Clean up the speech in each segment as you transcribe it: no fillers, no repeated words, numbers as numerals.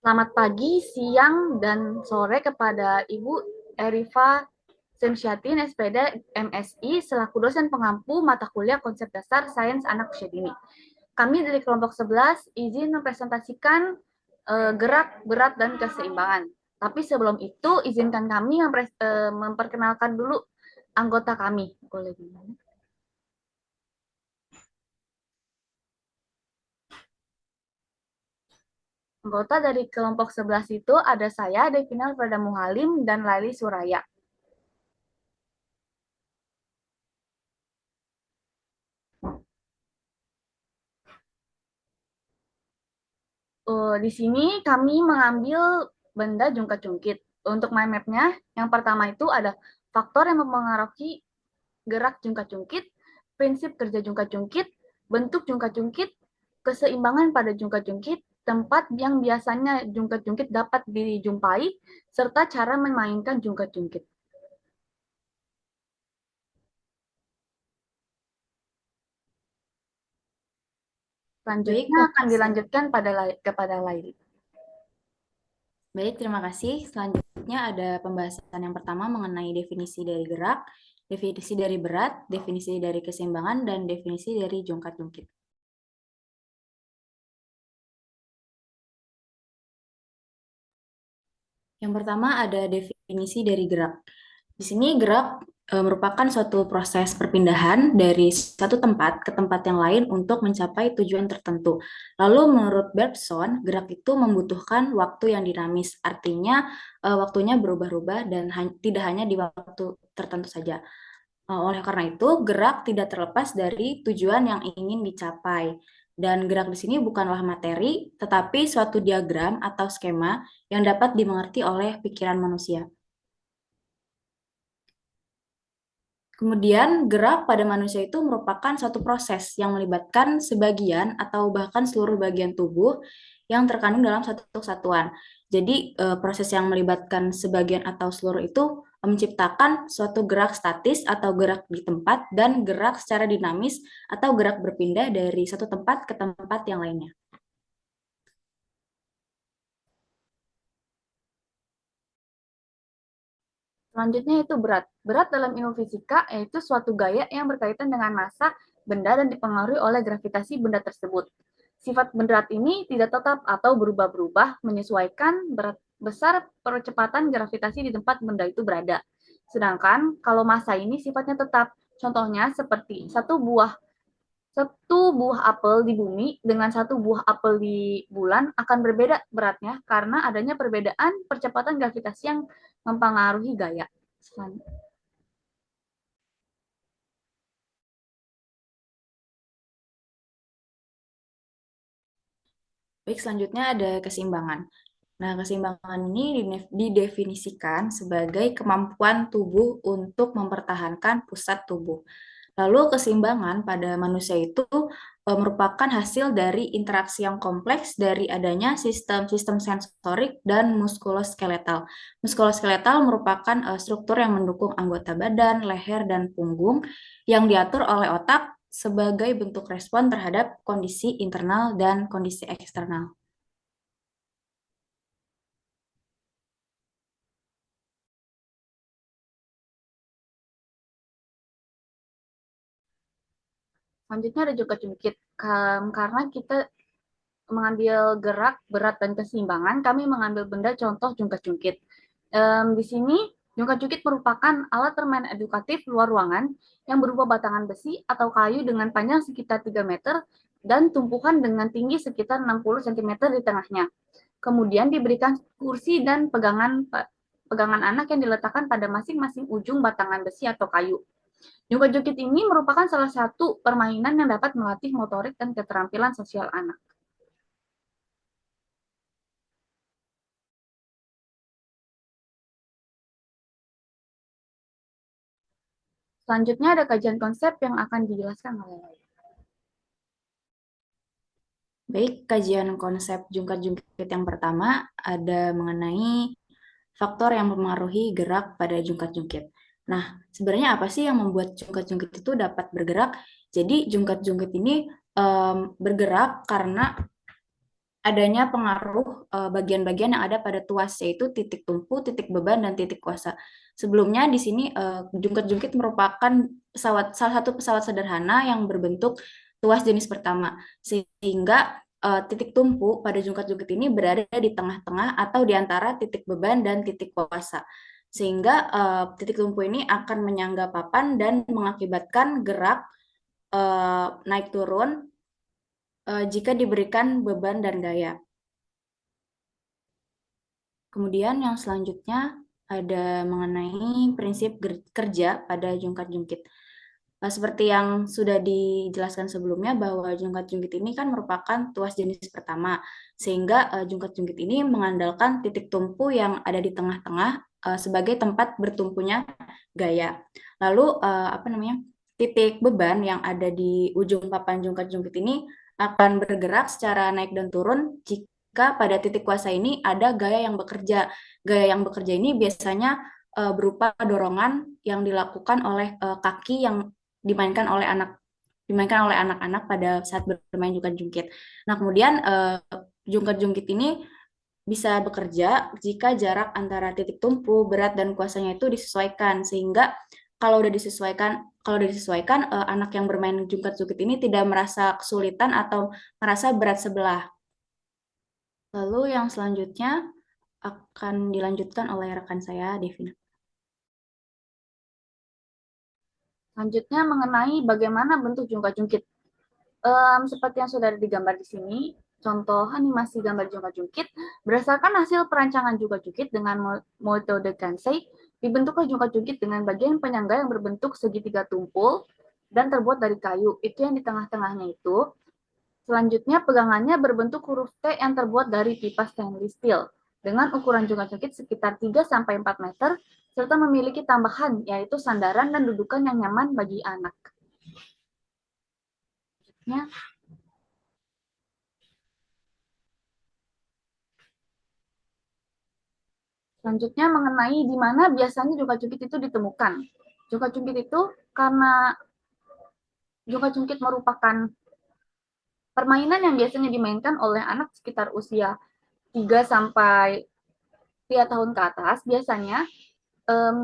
Selamat pagi, siang, dan sore kepada Ibu Erifa Semsyatin, SPD, MSI, selaku dosen pengampu mata kuliah konsep dasar sains anak usia dini. Kami dari kelompok 11 izin mempresentasikan gerak, berat, dan keseimbangan. Tapi sebelum itu, izinkan kami memperkenalkan dulu anggota kami. Boleh dimana? Anggota dari kelompok 11 itu ada saya, Devina Alfreda Muhalim, dan Laili Suraya. Di sini kami mengambil benda jungkat-jungkit. Untuk mind map-nya, yang pertama itu ada faktor yang mempengaruhi gerak jungkat-jungkit, prinsip kerja jungkat-jungkit, bentuk jungkat-jungkit, keseimbangan pada jungkat-jungkit, tempat yang biasanya jungkat-jungkit dapat dijumpai, serta cara memainkan jungkat-jungkit. Baik, Selanjutnya terima akan kasih. dilanjutkan kepada Laili. Baik, terima kasih. Selanjutnya ada pembahasan yang pertama mengenai definisi dari gerak, definisi dari berat, definisi dari keseimbangan, dan definisi dari jungkat-jungkit. Yang pertama ada definisi dari gerak. Di sini gerak merupakan suatu proses perpindahan dari satu tempat ke tempat yang lain untuk mencapai tujuan tertentu. Lalu menurut Bergson, gerak itu membutuhkan waktu yang dinamis, artinya waktunya berubah-ubah dan tidak hanya di waktu tertentu saja. Oleh karena itu, gerak tidak terlepas dari tujuan yang ingin dicapai. Dan gerak di sini bukanlah materi, tetapi suatu diagram atau skema yang dapat dimengerti oleh pikiran manusia. Kemudian, gerak pada manusia itu merupakan suatu proses yang melibatkan sebagian atau bahkan seluruh bagian tubuh yang terkandung dalam satu kesatuan. Jadi, proses yang melibatkan sebagian atau seluruh itu menciptakan suatu gerak statis atau gerak di tempat dan gerak secara dinamis atau gerak berpindah dari satu tempat ke tempat yang lainnya. Selanjutnya itu berat. Berat dalam ilmu fisika yaitu suatu gaya yang berkaitan dengan massa benda dan dipengaruhi oleh gravitasi benda tersebut. Sifat berat ini tidak tetap atau berubah-berubah menyesuaikan berat besar percepatan gravitasi di tempat benda itu berada. Sedangkan kalau massa ini sifatnya tetap. Contohnya seperti satu buah apel di bumi dengan satu buah apel di bulan akan berbeda beratnya karena adanya perbedaan percepatan gravitasi yang mempengaruhi gaya. Baik, selanjutnya ada keseimbangan. Nah, keseimbangan ini didefinisikan sebagai kemampuan tubuh untuk mempertahankan pusat tubuh. Lalu keseimbangan pada manusia itu merupakan hasil dari interaksi yang kompleks dari adanya sistem-sistem sensorik dan muskuloskeletal. Muskuloskeletal merupakan struktur yang mendukung anggota badan, leher, dan punggung yang diatur oleh otak sebagai bentuk respon terhadap kondisi internal dan kondisi eksternal. Selanjutnya ada juga jungkit. Karena kita mengambil gerak, berat, dan keseimbangan, kami mengambil benda contoh jungkat-jungkit. Di sini, jungkat-jungkit merupakan alat permain edukatif luar ruangan yang berupa batangan besi atau kayu dengan panjang sekitar 3 meter dan tumpukan dengan tinggi sekitar 60 cm di tengahnya. Kemudian diberikan kursi dan pegangan anak yang diletakkan pada masing-masing ujung batangan besi atau kayu. Jungkat-jungkit ini merupakan salah satu permainan yang dapat melatih motorik dan keterampilan sosial anak. Selanjutnya ada kajian konsep yang akan dijelaskan oleh Laila. Baik, kajian konsep jungkat-jungkit yang pertama ada mengenai faktor yang mempengaruhi gerak pada jungkat-jungkit. Nah, sebenarnya apa sih yang membuat jungkat-jungkit itu dapat bergerak? Jadi, jungkat-jungkit ini bergerak karena adanya pengaruh bagian-bagian yang ada pada tuas, yaitu titik tumpu, titik beban, dan titik kuasa. Sebelumnya di sini jungkit-jungkit merupakan salah satu pesawat sederhana yang berbentuk tuas jenis pertama, sehingga titik tumpu pada jungkat-jungkit ini berada di tengah-tengah atau di antara titik beban dan titik kuasa. Sehingga titik tumpu ini akan menyangga papan dan mengakibatkan gerak naik turun jika diberikan beban dan gaya. Kemudian yang selanjutnya ada mengenai prinsip kerja pada jungkat-jungkit. Seperti yang sudah dijelaskan sebelumnya bahwa jungkat-jungkit ini kan merupakan tuas jenis pertama, sehingga jungkat-jungkit ini mengandalkan titik tumpu yang ada di tengah-tengah sebagai tempat bertumpunya gaya. Lalu apa namanya, titik beban yang ada di ujung papan jungkat-jungkit ini akan bergerak secara naik dan turun jika pada titik kuasa ini ada gaya yang bekerja. Gaya yang bekerja ini biasanya berupa dorongan yang dilakukan oleh kaki yang dimainkan oleh anak-anak pada saat bermain jungkat-jungkit. Nah, kemudian jungkat-jungkit ini bisa bekerja jika jarak antara titik tumpu, berat, dan kuasanya itu disesuaikan, sehingga kalau udah disesuaikan, anak yang bermain jungkat-jungkit ini tidak merasa kesulitan atau merasa berat sebelah. Lalu yang selanjutnya akan dilanjutkan oleh rekan saya, Devina. Selanjutnya mengenai bagaimana bentuk jungkat-jungkit. Seperti yang sudah digambar di sini, contoh animasi gambar jungkat-jungkit, berdasarkan hasil perancangan jungkat-jungkit dengan metode Kansei, dibentuklah jungkat-jungkit dengan bagian penyangga yang berbentuk segitiga tumpul dan terbuat dari kayu. Itu yang di tengah-tengahnya itu. Selanjutnya, pegangannya berbentuk huruf T yang terbuat dari pipa stainless steel dengan ukuran jungkat-jungkit sekitar 3-4 meter, serta memiliki tambahan, yaitu sandaran dan dudukan yang nyaman bagi anak. Selanjutnya, Selanjutnya mengenai di mana biasanya jungkat-jungkit itu ditemukan. Jungkat-jungkit itu karena jungkat-jungkit merupakan permainan yang biasanya dimainkan oleh anak sekitar usia 3 sampai 3 tahun ke atas, biasanya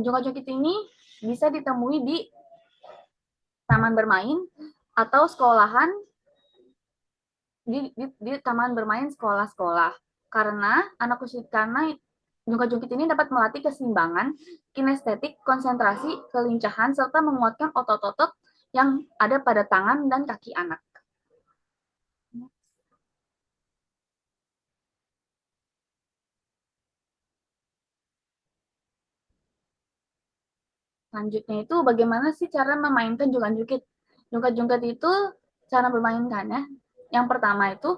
jungkat-jungkit ini bisa ditemui di taman bermain atau sekolahan, di taman bermain sekolah-sekolah. Karena jungkat-jungkit ini dapat melatih keseimbangan, kinestetik, konsentrasi, kelincahan, serta menguatkan otot-otot yang ada pada tangan dan kaki anak. Selanjutnya itu bagaimana sih cara memainkan jungkat-jungkit? Jungkat-jungkit itu cara bermainkannya. Yang pertama itu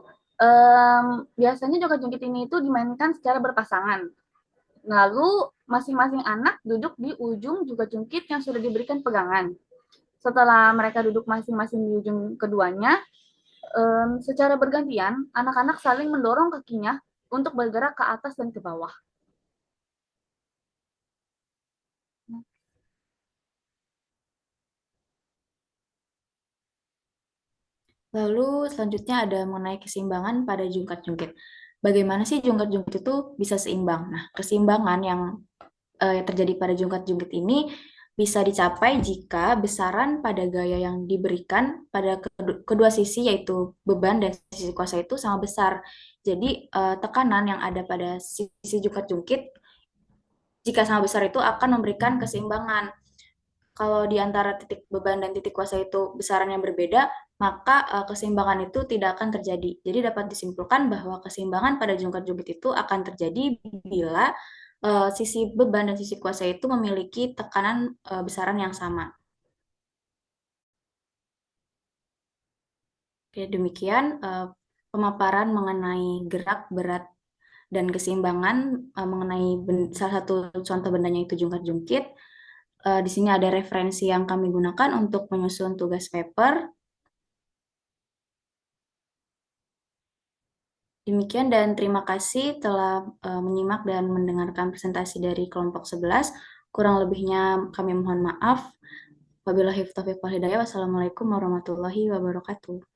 biasanya jungkat-jungkit ini itu dimainkan secara berpasangan. Lalu masing-masing anak duduk di ujung jungkat-jungkit yang sudah diberikan pegangan. Setelah mereka duduk masing-masing di ujung keduanya, secara bergantian anak-anak saling mendorong kakinya untuk bergerak ke atas dan ke bawah. Lalu selanjutnya ada mengenai keseimbangan pada jungkat-jungkit. Bagaimana sih jungkat-jungkit itu bisa seimbang? Nah, keseimbangan yang terjadi pada jungkat-jungkit ini bisa dicapai jika besaran pada gaya yang diberikan pada kedua sisi, yaitu beban dan sisi kuasa, itu sama besar. Jadi tekanan yang ada pada sisi jungkat-jungkit jika sama besar itu akan memberikan keseimbangan. Kalau di antara titik beban dan titik kuasa itu besarannya berbeda, maka keseimbangan itu tidak akan terjadi. Jadi dapat disimpulkan bahwa keseimbangan pada jungkat-jungkit itu akan terjadi bila sisi beban dan sisi kuasa itu memiliki tekanan besaran yang sama. Oke, demikian pemaparan mengenai gerak, berat, dan keseimbangan mengenai salah satu contoh bendanya itu jungkat-jungkit. Di sini ada referensi yang kami gunakan untuk menyusun tugas paper. Demikian dan terima kasih telah menyimak dan mendengarkan presentasi dari kelompok 11. Kurang lebihnya kami mohon maaf. Wabillahi taufiq wal hidayah. Wassalamualaikum warahmatullahi wabarakatuh.